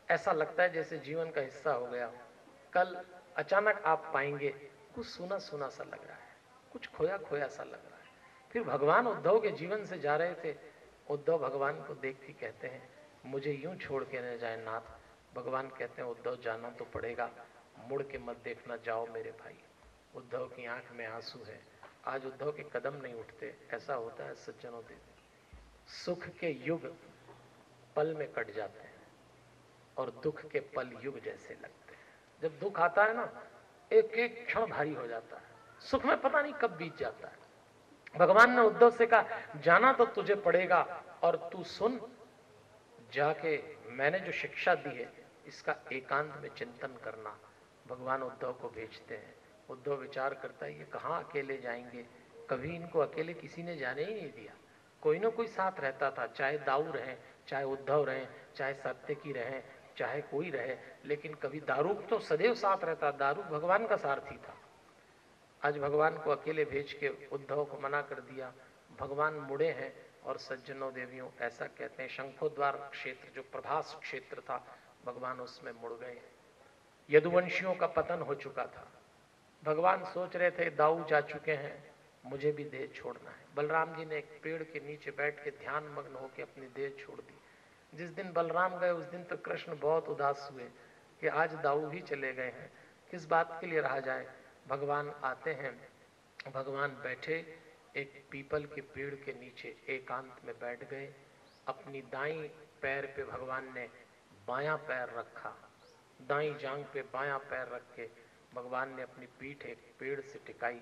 ऐसा लगता है जैसे जीवन का हिस्सा हो गया हो। कल अचानक आप पाएंगे कुछ सूना सूना सा लग रहा है, कुछ खोया खोया सा लग रहा है। फिर भगवान उद्धव के जीवन से जा रहे थे। उद्धव भगवान को देख के कहते हैं, मुझे यूं छोड़ के न जाए नाथ। भगवान कहते हैं, उद्धव जाना तो पड़ेगा, मुड़ के मत देखना, जाओ मेरे भाई। उद्धव की आंख में आंसू है। आज उद्धव के कदम नहीं उठते। ऐसा होता है सज्जनों से, सुख के युग पल में कट जाते हैं और दुख के पल युग जैसे लगते हैं। जब दुख आता है ना, एक एक क्षण भारी हो जाता है, सुख में पता नहीं कब बीत जाता है। भगवान ने उद्धव से कहा, जाना तो तुझे पड़ेगा, और तू सुन, जाके मैंने जो शिक्षा दी है इसका एकांत में चिंतन करना। भगवान उद्धव को भेजते हैं। उद्धव विचार करता है, ये कहाँ अकेले जाएंगे, कभी इनको अकेले किसी ने जाने ही नहीं दिया। कोई ना कोई साथ रहता था, चाहे दाऊ रहे, चाहे उद्धव रहे, चाहे सत्यकी रहे, चाहे कोई रहे, लेकिन कभी दारूक तो सदैव साथ रहता। दारूक भगवान का सारथी था। आज भगवान को अकेले भेज के उद्धव को मना कर दिया। भगवान मुड़े हैं, और सज्जनों देवियों ऐसा कहते हैं, शंखोद्वार क्षेत्र जो प्रभास क्षेत्र था, भगवान उसमें मुड़ गए। यदुवंशियों का पतन हो चुका था। भगवान सोच रहे थे, दाऊ जा चुके हैं, मुझे भी देह छोड़ना है। बलराम जी ने एक पेड़ के नीचे बैठ के ध्यान मग्न होकर अपनी देह छोड़ दी। जिस दिन बलराम गए उस दिन तो कृष्ण बहुत उदास हुए कि आज दाऊ भी चले गए हैं, किस बात के लिए रहा जाए। भगवान आते हैं। भगवान बैठे एक पीपल के पेड़ के नीचे एकांत में बैठ गए। अपनी दाईं पैर पे भगवान ने बायां पैर रखा, दाईं जांघ पे बायां पैर रख के भगवान ने अपनी पीठ एक पेड़ से टिकाई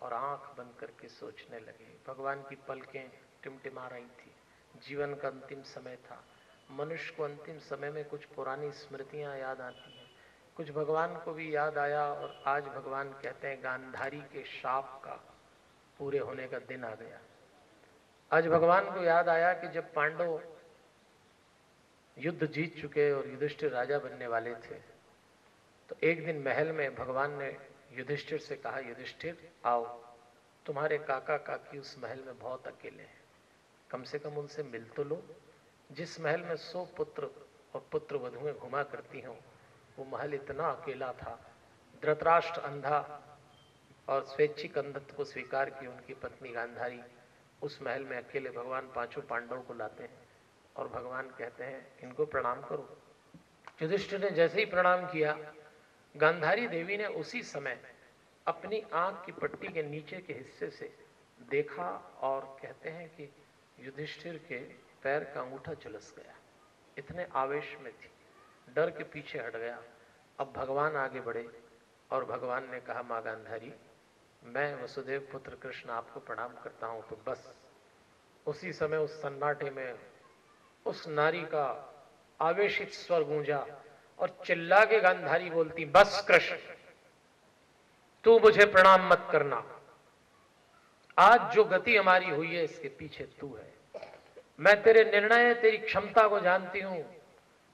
और आंख बंद करके सोचने लगे। भगवान की पलकें टिमटिमा रही थी। जीवन का अंतिम समय था। मनुष्य को अंतिम समय में कुछ पुरानी स्मृतियां याद आती हैं, कुछ भगवान को भी याद आया। और आज भगवान कहते हैं, गांधारी के शाप का पूरे होने का दिन आ गया। आज भगवान को याद आया कि जब पांडव युद्ध जीत चुके और युधिष्ठिर राजा बनने वाले थे, तो एक दिन महल में भगवान ने युधिष्ठिर से कहा, युधिष्ठिर आओ, तुम्हारे काका काकी उस महल में बहुत अकेले हैं, कम से कम उनसे मिल तो लो। जिस महल में 100 पुत्र और पुत्र वधुएं घुमा करती हों, वो महल इतना अकेला था। धृतराष्ट्र अंधा और स्वैच्छिक अंधत्व को स्वीकार की उनकी पत्नी गांधारी उस महल में अकेले। भगवान पांचों पांडवों को लाते हैं और भगवान कहते हैं, इनको प्रणाम करो। युधिष्ठिर ने जैसे ही प्रणाम किया, गांधारी देवी ने उसी समय अपनी आंख की पट्टी के नीचे के हिस्से से देखा और कहते हैं कि युधिष्ठिर के पैर का अंगूठा झुलस गया। इतने आवेश में थी, डर के पीछे हट गया। अब भगवान आगे बढ़े और भगवान ने कहा, मां गांधारी, मैं वसुदेव पुत्र कृष्ण आपको प्रणाम करता हूं। तो बस उसी समय उस सन्नाटे में उस नारी का आवेशित स्वर गूंजा और चिल्ला के गांधारी बोलती, बस कृष्ण, तू मुझे प्रणाम मत करना। आज जो गति हमारी हुई है इसके पीछे तू है। मैं तेरे निर्णय, तेरी क्षमता को जानती हूं।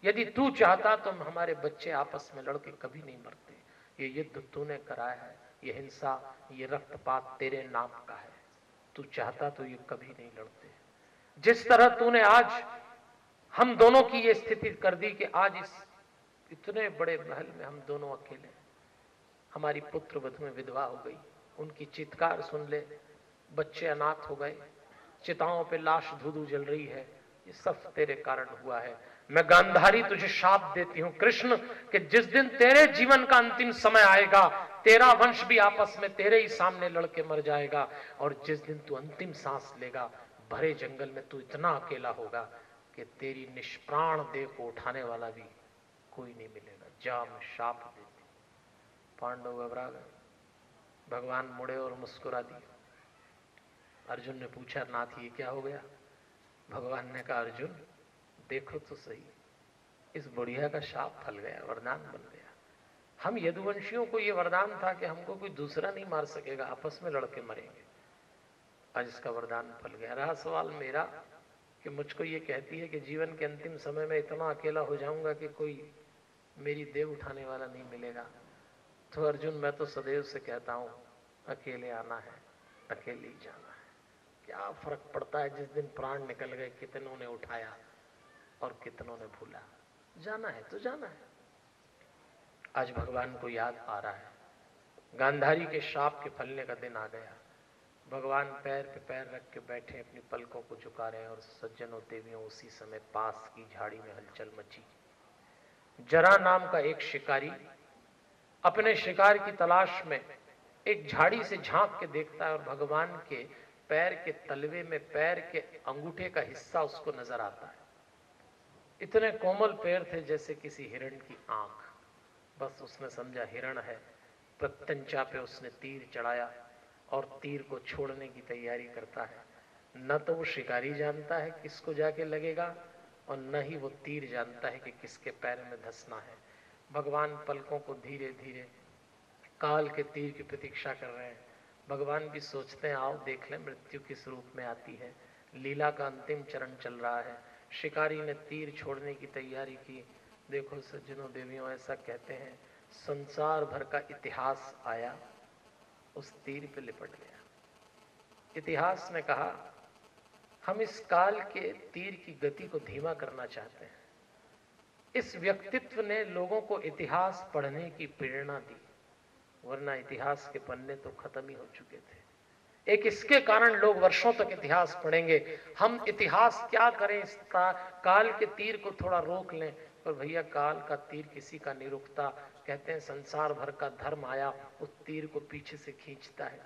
यदि तू चाहता तो हमारे बच्चे आपस में लड़के कभी नहीं मरते। ये युद्ध तूने कराया है, ये हिंसा, ये रक्तपात तेरे नाम का है। तू चाहता तो ये कभी नहीं लड़ते। जिस तरह तूने आज हम दोनों की ये स्थिति कर दी कि आज इस इतने बड़े महल में हम दोनों अकेले हैं। हमारी पुत्र वधुएं विधवा हो गई, उनकी चित्कार सुन ले, बच्चे अनाथ हो गए, चिताओं पे लाश धू धू जल रही है। ये सब तेरे कारण हुआ है। मैं गांधारी तुझे शाप देती हूं कृष्ण कि जिस दिन तेरे जीवन का अंतिम समय आएगा, तेरा वंश भी आपस में तेरे ही सामने लड़के मर जाएगा। और जिस दिन तू अंतिम सांस लेगा, भरे जंगल में तू इतना अकेला होगा कि तेरी निष्प्राण देह को उठाने वाला भी कोई नहीं मिलेगा। जा, मैं शाप देती। पांडव घबरा गए। भगवान मुड़े और मुस्कुरा दिए। अर्जुन ने पूछा, नाथ ये क्या हो गया? भगवान ने कहा, अर्जुन देखो तो सही, इस बुढ़िया का शाप फल गया, वरदान बन गया। हम यदुवंशियों को ये वरदान था कि हमको कोई दूसरा नहीं मार सकेगा, आपस में लड़के मरेंगे। आज इसका वरदान फल गया। रहा सवाल मेरा कि मुझको ये कहती है कि जीवन के अंतिम समय में इतना अकेला हो जाऊंगा कि कोई मेरी देह उठाने वाला नहीं मिलेगा। तो अर्जुन, मैं तो सदैव से कहता हूं, अकेले आना है, अकेले ही जाना है। क्या फर्क पड़ता है जिस दिन प्राण निकल गए, कितनों ने उठाया और कितनों ने भूला। जाना है तो जाना है। आज भगवान को याद आ रहा है, गांधारी के श्राप के फलने का दिन आ गया। भगवान पैर पे पैर रख के बैठे, अपनी पलकों को झुका रहे हैं, और सज्जनों देवियों उसी समय पास की झाड़ी में हलचल मची। जरा नाम का एक शिकारी अपने शिकार की तलाश में एक झाड़ी से झांक के देखता है, और भगवान के पैर के तलवे में पैर के अंगूठे का हिस्सा उसको नजर आता है। इतने कोमल पैर थे जैसे किसी हिरण की आंख। बस उसने समझा हिरण है। प्रत्यंचा पे उसने तीर चढ़ाया और तीर को छोड़ने की तैयारी करता है। न तो वो शिकारी जानता है किसको जाके लगेगा, और न ही वो तीर जानता है कि किसके पैर में धंसना है। भगवान पलकों को धीरे धीरे काल के तीर की प्रतीक्षा कर रहे हैं। भगवान भी सोचते हैं आओ देख लें मृत्यु किस रूप में आती है। लीला का अंतिम चरण चल रहा है। शिकारी ने तीर छोड़ने की तैयारी की। देखो सज्जनों देवियों, ऐसा कहते हैं संसार भर का इतिहास आया, उस तीर पे लिपट गया। इतिहास ने कहा हम इस काल के तीर की गति को धीमा करना चाहते हैं। इस व्यक्तित्व ने लोगों को इतिहास पढ़ने की प्रेरणा दी, वरना इतिहास के पन्ने तो खत्म ही हो चुके थे। एक इसके कारण लोग वर्षों तक इतिहास पढ़ेंगे। हम इतिहास क्या करें, इस काल के तीर को थोड़ा रोक लें। पर भैया काल का तीर किसी का नहीं रुकता। कहते हैं संसार भर का धर्म आया, उस तीर को पीछे से खींचता है,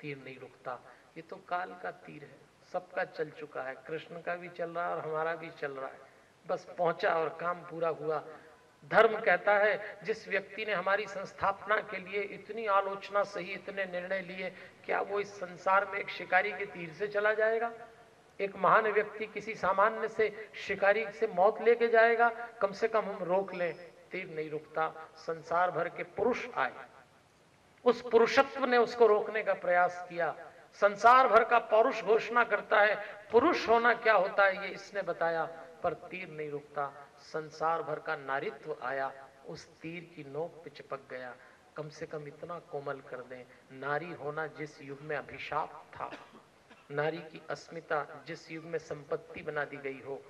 तीर नहीं रुकता। ये तो काल का तीर है, सबका चल चुका है। कृष्ण का भी चल रहा है और हमारा भी चल रहा है। बस पहुंचा और काम पूरा हुआ। धर्म कहता है जिस व्यक्ति ने हमारी संस्थापना के लिए इतनी आलोचना सही, इतने निर्णय लिए, क्या वो इस संसार में एक शिकारी के तीर से चला जाएगा? एक महान व्यक्ति किसी सामान्य से शिकारी से मौत लेके जाएगा? कम से कम हम रोक लें। तीर नहीं रुकता। संसार भर के पुरुष आए, उस पुरुषत्व ने उसको रोकने का प्रयास किया। संसार भर का पौरुष घोषणा करता है पुरुष होना क्या होता है, ये इसने बताया, पर तीर नहीं रुकता। संसार भर का नारित्व आया, उस तीर की नोक पे चिपक गया। कम से कम इतना कोमल कर दें, नारी होना जिस युग में अभिशाप था, नारी की अस्मिता जिस युग में संपत्ति बना दी गई हो,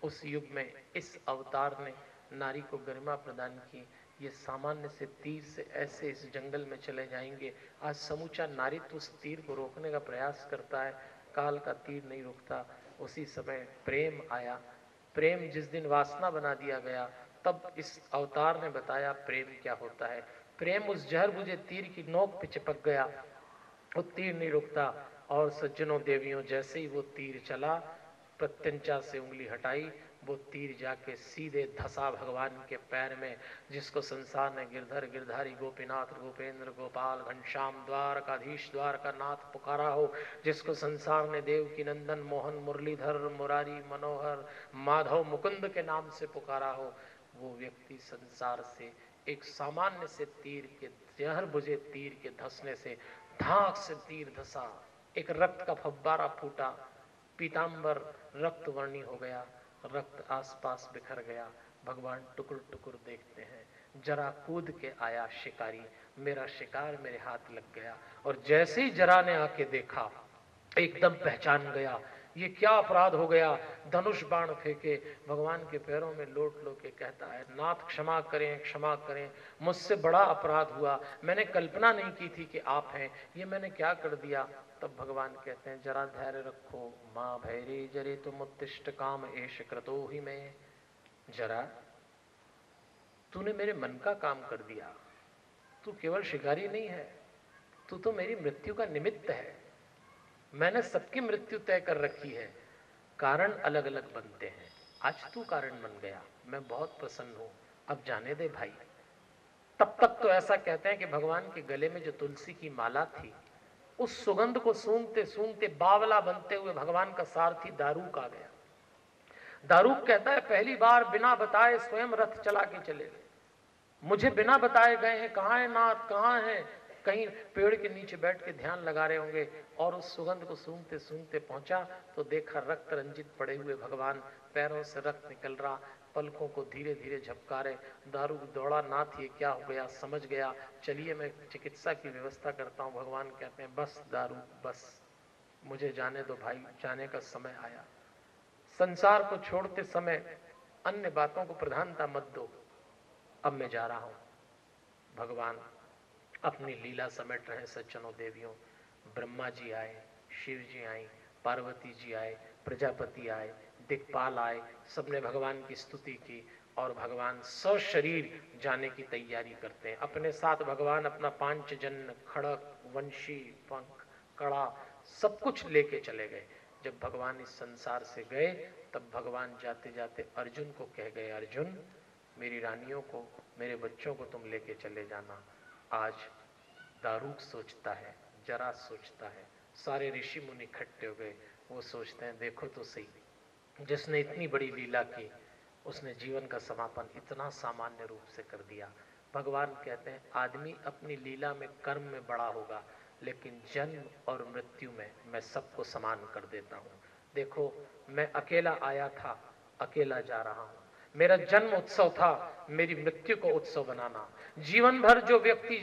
उस युग में इस अवतार ने नारी को गरिमा प्रदान की। ये सामान्य से तीर से ऐसे इस जंगल में चले जाएंगे। आज समूचा नारीत्व उस तीर को रोकने का प्रयास करता है। काल का तीर नहीं रुकता। उसी समय प्रेम आया। प्रेम जिस दिन वासना बना दिया गया, तब इस अवतार ने बताया प्रेम क्या होता है। प्रेम उस जहर बुझे तीर की नोक पे चिपक गया, वो तीर नहीं रुकता। और सज्जनों देवियों, जैसे ही वो तीर चला, प्रत्यंचा से उंगली हटाई, वो तीर जाके सीधे धसा भगवान के पैर में, जिसको संसार ने गिरधर गिरधारी गोपीनाथ गोपेंद्र गोपाल घनश्याम द्वारकाधीश द्वारकानाथ पुकारा हो, जिसको संसार ने देवकी नंदन मोहन मुरलीधर मुरारी मनोहर माधव मुकुंद के नाम से पुकारा हो, वो व्यक्ति संसार से एक सामान्य से तीर के, जहर बुझे तीर के धसने से धाक से तीर धसा, एक रक्त का फव्वारा फूटा, पीतांबर रक्त वर्णी हो गया, रक्त आसपास बिखर गया। भगवान टुकुर टुकुर देखते हैं। जरा कूद के आया शिकारी, मेरा शिकार मेरे हाथ लग गया। और जैसे ही जरा ने आके देखा, एकदम पहचान गया ये क्या अपराध हो गया। धनुष बाण फेंके, भगवान के पैरों में लोट लो के कहता है नाथ क्षमा करें क्षमा करें, मुझसे बड़ा अपराध हुआ, मैंने कल्पना नहीं की थी कि आप हैं, ये मैंने क्या कर दिया। तब भगवान कहते हैं जरा धैर्य रखो, माँ भैरे जरे तुम उत्तिष्ठ काम एश क्रतो ही मैं। जरा तूने मेरे मन का काम कर दिया, तू केवल शिकारी नहीं है, तू तो मेरी मृत्यु का निमित्त है। मैंने सबकी मृत्यु तय कर रखी है, कारण अलग अलग बनते हैं, आज तू कारण बन गया, मैं बहुत प्रसन्न हूं, अब जाने दे भाई। तब तक तो ऐसा कहते हैं कि भगवान के गले में जो तुलसी की माला थी, उस सुगंध को सूंघते सूंघते बावला बनते हुए भगवान का सारथी दारूक आ गया। दारूक कहता है पहली बार बिना बताए स्वयं रथ चला के चले गए, मुझे बिना बताए गए हैं, कहाँ है नाथ कहाँ है, कहीं पेड़ के नीचे बैठ के ध्यान लगा रहे होंगे। और उस सुगंध को सूंघते सूंघते पहुंचा तो देखा रक्त रंजित पड़े हुए भगवान, पैरों से रक्त निकल रहा, पलकों को धीरे धीरे झपकारे। दारू दौड़ा, नाथ ये क्या हो गया, समझ गया, चलिए मैं चिकित्सा की व्यवस्था करता हूँ। भगवान कहते हैं बस दारू बस, मुझे जाने दो भाई, जाने का समय आया। संसार को छोड़ते समय अन्य बातों को प्रधानता मत दो, अब मैं जा रहा हूं। भगवान अपनी लीला समेट रहे। सज्जनों देवियों, ब्रह्मा जी आए, शिव जी आई, पार्वती जी आए, प्रजापति आए, दिक्पाल आए, सबने भगवान की स्तुति की और भगवान सशरीर जाने की तैयारी करते हैं। अपने साथ भगवान अपना पांचजन्य, खड़क, वंशी, पंख, कड़ा सब कुछ लेके चले गए। जब भगवान इस संसार से गए तब भगवान जाते जाते अर्जुन को कह गए, अर्जुन मेरी रानियों को, मेरे बच्चों को तुम लेके चले जाना। आज दारूक सोचता है, जरा सोचता है, सारे ऋषि मुनि इकट्ठे हो गए। वो सोचते हैं देखो तो सही, जिसने इतनी बड़ी लीला की उसने जीवन का समापन इतना सामान्य रूप से कर दिया। भगवान कहते हैं आदमी अपनी लीला में, कर्म में बड़ा होगा, लेकिन जन्म और मृत्यु में मैं सबको समान कर देता हूँ। देखो मैं अकेला आया था, अकेला जा रहा हूँ। मेरा जन्म उत्सव था, मेरी मृत्यु को उत्सव बनाना। जीवन भर जो व्यक्ति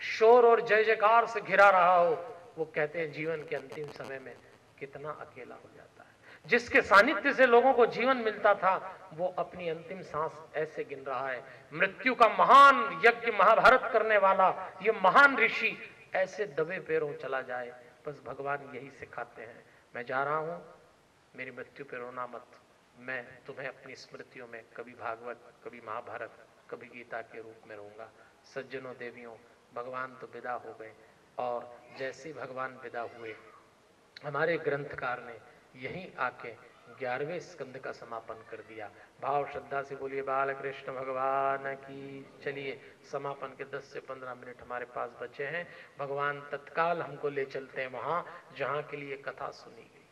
शोर और जय जयकार से घिरा रहा हो, वो कहते हैं जीवन के अंतिम समय में कितना अकेला हो जाता है। जिसके सानिध्य से लोगों को जीवन मिलता था, वो अपनी अंतिम सांस ऐसे गिन रहा है। मृत्यु का महान यज्ञ महाभारत करने वाला ये महान ऋषि ऐसे दबे पैरों चला जाए। बस भगवान यही सिखाते हैं, मैं जा रहा हूं, मेरी मृत्यु पे रोना मत। मैं तुम्हें अपनी स्मृतियों में कभी भागवत, कभी महाभारत, कभी गीता के रूप में रहूंगा। सज्जनों देवियों, भगवान तो विदा हो गए और जैसे भगवान विदा हुए, हमारे ग्रंथकार ने यहीं आके 11वें स्कंद का समापन कर दिया। भाव श्रद्धा से बोलिए बाल कृष्ण भगवान की। चलिए समापन के 10 से 15 मिनट हमारे पास बचे हैं। भगवान तत्काल हमको ले चलते हैं वहां जहां के लिए कथा सुनी गई।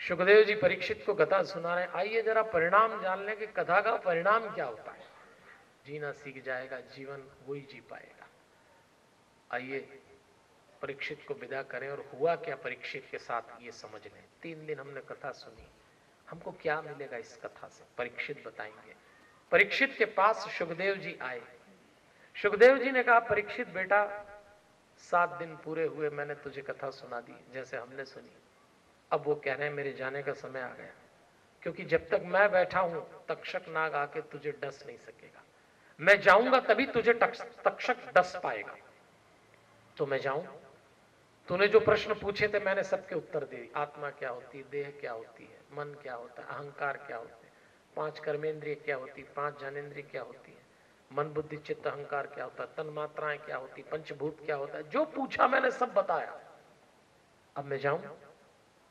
सुखदेव जी परीक्षित को कथा सुना रहे हैं। आइए जरा परिणाम जान लें कि कथा का परिणाम क्या होता है। जीना सीख जाएगा, जीवन वही जी पाएगा। आइए परीक्षित को विदा करें और हुआ क्या परीक्षित के साथ ये समझ लें। 3 दिन हमने कथा सुनी, हमको क्या मिलेगा इस कथा से, परीक्षित बताएंगे। परीक्षित के पास सुखदेव जी आए। सुखदेव जी ने कहा परीक्षित बेटा, 7 दिन पूरे हुए मैंने तुझे कथा सुना दी जैसे हमने सुनी। अब वो कह रहे हैं मेरे जाने का समय आ गया, क्योंकि जब तक मैं बैठा हूं तक्षक नाग आके तुझे डस नहीं सकेगा। मैं जाऊंगा तभी तुझे तक्षक डस पाएगा। तो मैं जाऊं। तूने जो प्रश्न पूछे थे मैंने सबके उत्तर दे। आत्मा क्या होती है, देह क्या होती है, मन क्या होता है, अहंकार क्या होते हैं, 5 कर्मेंद्रिय क्या होती है, 5 ज्ञानेंद्रिय क्या होती है, मन बुद्धि चित्त अहंकार क्या होता है, तन मात्राएं क्या होती, पंचभूत क्या होता है, जो पूछा मैंने सब बताया। अब मैं जाऊं।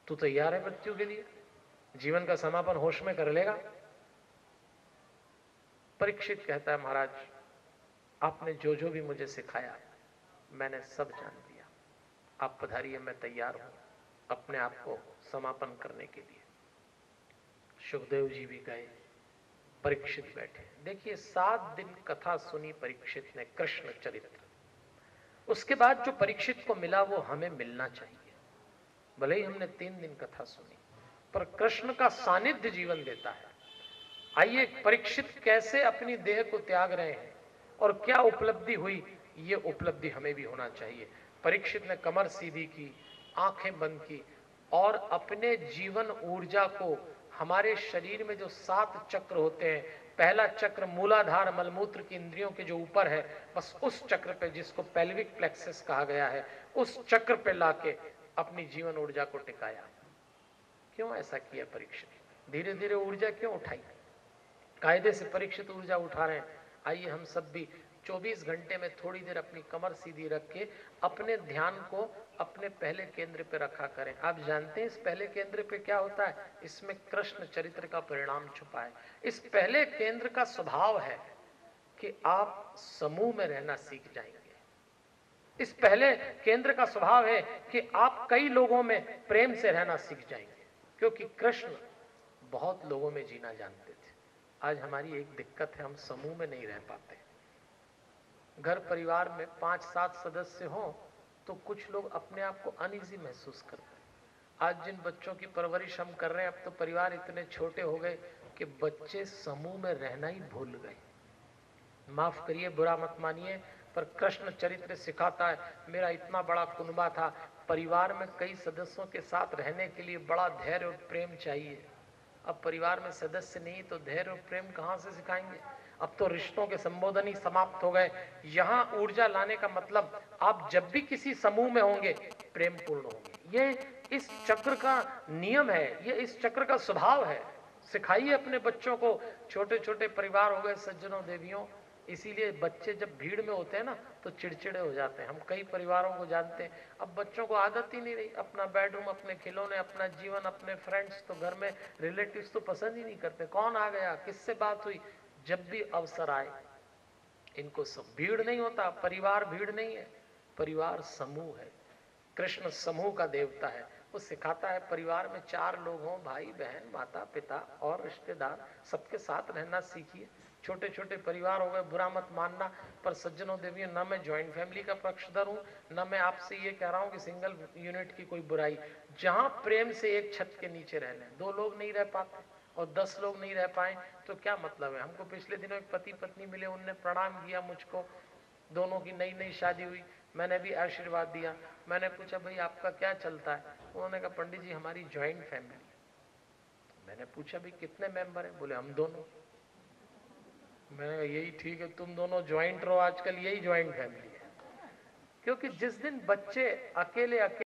तू तैयार है मृत्यु के लिए? जीवन का समापन होश में कर लेगा? परीक्षित कहता है महाराज आपने जो जो भी मुझे सिखाया मैंने सब जान लिया। आप पधारिए, मैं तैयार हूं अपने आप को समापन करने के लिए। सुखदेव जी भी गए, परीक्षित बैठे। देखिए 7 दिन कथा सुनी परीक्षित ने, कृष्ण चरित्र। उसके बाद जो परीक्षित को मिला वो हमें मिलना चाहिए। भले ही हमने 3 दिन कथा सुनी, पर कृष्ण का सानिध्य जीवन देता है। आइए परीक्षित कैसे अपनी देह को त्याग रहे हैं और क्या उपलब्धि हुई, ये उपलब्धि हमें भी होना चाहिए। परीक्षित ने कमर सीधी की, आंखें बंद की और अपने जीवन ऊर्जा को, हमारे शरीर में जो 7 चक्र होते हैं, पहला चक्र मूलाधार मलमूत्र की इंद्रियों के जो ऊपर है, बस उस चक्र पे, जिसको पेल्विक प्लेक्सस कहा गया है, उस चक्र पे लाके अपनी जीवन ऊर्जा को टिकाया। क्यों ऐसा किया परीक्षित? धीरे धीरे ऊर्जा क्यों उठाई? कायदे से परीक्षित ऊर्जा उठा रहे हैं। आइए हम सब भी 24 घंटे में थोड़ी देर अपनी कमर सीधी रख के अपने ध्यान को अपने पहले केंद्र पे रखा करें। आप जानते हैं इस पहले केंद्र पे क्या होता है? इसमें कृष्ण चरित्र का परिणाम छुपा है। इस पहले केंद्र का स्वभाव है कि आप समूह में रहना सीख जाएंगे। इस पहले केंद्र का स्वभाव है कि आप कई लोगों में प्रेम से रहना सीख जाएंगे, क्योंकि कृष्ण बहुत लोगों में जीना जानते थे। आज हमारी एक दिक्कत है, हम समूह में नहीं रह पाते। घर परिवार में 5-7 सदस्य हों तो कुछ लोग अपने आप को अनईजी महसूस करते हैं। आज जिन बच्चों की परवरिश हम कर रहे हैं, अब तो परिवार इतने छोटे हो गए कि बच्चे समूह में रहना ही भूल गए। माफ करिए, बुरा मत मानिए, पर कृष्ण चरित्र सिखाता है। मेरा इतना बड़ा कुनबा था, परिवार में कई सदस्यों के साथ रहने के लिए बड़ा धैर्य और प्रेम चाहिए। अब परिवार में सदस्य नहीं तो धैर्य और प्रेम कहां से सिखाएंगे? अब तो रिश्तों के संबोधन ही समाप्त हो गए। यहाँ ऊर्जा लाने का मतलब, आप जब भी किसी समूह में होंगे प्रेम पूर्ण होंगे। ये इस चक्र का नियम है, ये इस चक्र का स्वभाव है। सिखाइए अपने बच्चों को। छोटे छोटे परिवार हो गए सज्जनों देवियों, इसीलिए बच्चे जब भीड़ में होते हैं ना तो चिड़चिड़े हो जाते हैं। हम कई परिवारों को जानते हैं, अब बच्चों को आदत ही नहीं रही, अपना बेडरूम, अपने खिलौने, अपना जीवन, अपने फ्रेंड्स, तो घर में रिलेटिव्स तो पसंद ही नहीं करते। कौन आ गया, किससे बात हुई? जब भी अवसर आए इनको सब, भीड़ नहीं होता परिवार, भीड़ नहीं है, परिवार समूह है। कृष्ण समूह का देवता है। वो सिखाता है परिवार में 4 लोग हों, भाई बहन, माता पिता और रिश्तेदार, सबके साथ रहना सीखिए। छोटे छोटे परिवार हो गए, बुरा मत मानना, पर सज्जनों देवियों, न मैं ज्वाइंट फैमिली का पक्षधर हूं, न मैं आपसे ये कह रहा हूं कि सिंगल यूनिट की कोई बुराई। जहां प्रेम से एक छत के नीचे रह लें, 2 लोग नहीं रह पाते और 10 लोग नहीं रह पाए तो क्या मतलब है? हमको पिछले दिनों एक पति पत्नी मिले, उनने प्रणाम किया मुझको, दोनों की नई नई शादी हुई, मैंने भी आशीर्वाद दिया। मैंने पूछा भाई आपका क्या चलता है? उन्होंने कहा पंडित जी हमारी ज्वाइंट फैमिली। मैंने पूछा भाई कितने मेंबर हैं? बोले हम दोनों। मैंने कहा यही ठीक है, तुम दोनों ज्वाइंट रहो, आजकल यही ज्वाइंट फैमिली है। क्योंकि जिस दिन बच्चे अकेले अकेले